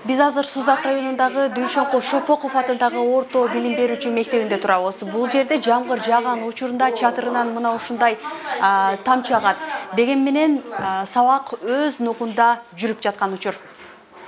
Biz азыр Сузак районундагы Дүйшөнкул Шопоков атындагы орто билим берүүчү мектебинде турабыз. Бул жерде жамгыр жааган учурунда чатырынан мына ушундай тамчы агат. Деген менен сабак өз нугунда жүрүп жаткан учур.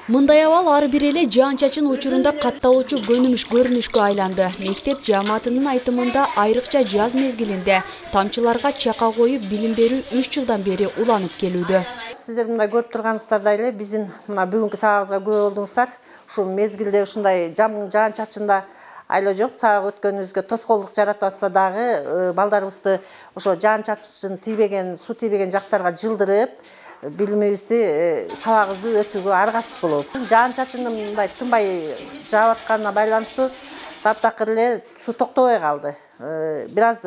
Мындай абал ар бир эле жаан-чачын учурунда катталуучу көрүнүшкө айланды. Мектеп жааматынын айтымында айрыкча жаз мезгилинде тамчыларга чака коюп билим берүү 3 жылдан бери уланып келүүдө. Сиздер мына көрүп турганыңыздардай эле биздин мына бүгүнкү сабагыбызга күбө болдуңуздар. Ушул мезгилде ушундай жаан-чачында айла жок сабак өткөнүбүзгө тоскоолдук жаратып атса дагы балдарыбызды ошо жаан-чачын тийбеген, суу тийбеген жактарга жылдырып билимибизди сабагыбызды өтүүгө аргасыз болобуз. Жаан-чачындын мындай тынбай жаап атканына байланыштуу таптакыр эле суу токтобой калды. Бир аз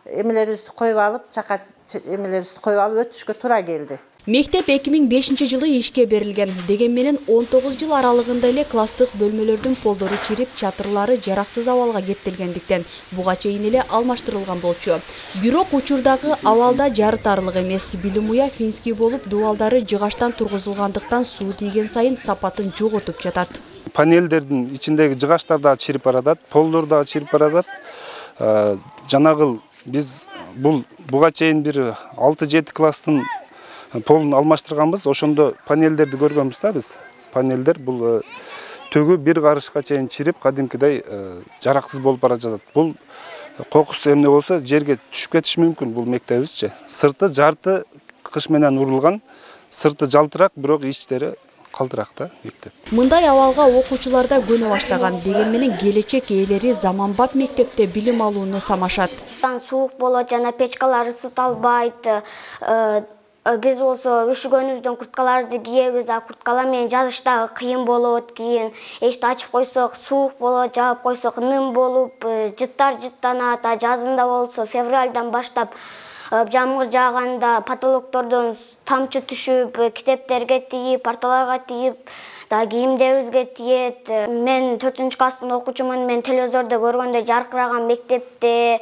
эмелерибизди коюп алып, чака эмелерибизди коюп алып өтүшкө туура келди. Мектеп 2005 жылы ишке берилген. Деген менен 19 жыл аралыгында эле класстык бөлмөлөрдүн полдору чирип, чатырлары жараксыз абалга кептелгендиктен буга чейин эле алмаштырылган болчу. Бирок учурдагы абалда жарытарлык эмес. Билим уя финский болуп, дубалдары жыгаштан тургузулгандыктан суу тийген сайын сапатын жоготуп жатат. Панелдердин ичиндеги жыгаштар да чирип баратат, полдор да чирип баратат. Жанагыл биз буга чейин бир 6-7 класстын полун алмаштырганбыз, ошондо панелдерди көргөнбүз да биз. Панелдер бул төгү бир карышка чейин чирип, кадимкидей жараксыз болуп бара жатат. Бул кокус эмне болсо жерге түшүп кетиши мүмкүн бул мектебибизчи. Сырты жарты кыш менен урулган, сырты жалтырак, бирок ичтери калтырак да мектеп. Мындай абалга окуучулар да көнө баштаган. Деген менен келечек ээлери заманбап мектепте билим алууну самашат. Суук болот, жана печкалар ысыталбайт. Biz olsa üşügөнүбүздөн курткаларыбызды кийебиз, курткалар менен жазышта кыйын болот, кийин эшикти ачып койсок суук болот, жаап койсок ным болуп, жыттар жыттанат. Жазында болсо февралдан баштап жамгыр жааганда потолоктордон тамчы түшүп, китептерге тийип, парталарга тийип, кийимдерибизге тиет. Мен 4-класстын окуучумун, мен телевизордо көргөндө жаркыраган мектепте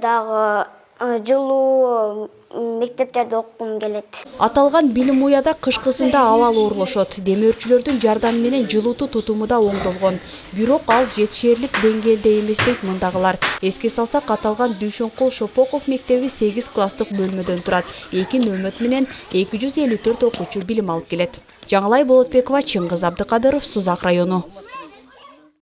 дагы жылуу мектептерде окугум келет. Аталган билим уяда кышкысында абал оорлошот. Демөөрчүлөрдүн жардамы менен жылуутуу тутуму да оңдолгон. Бирок ал жетишерлик деңгээлде эмес дейт мындагылар. Эске салсак, аталган Дүйшөнкул Шопоков мектеби 8 класстык бөлмөдөн турат. 2 нөмөт менен 254 окуучу билим алып келет. Жаңылай Болотбекова, Чыңгыз Абдыкадыров, Сузак району.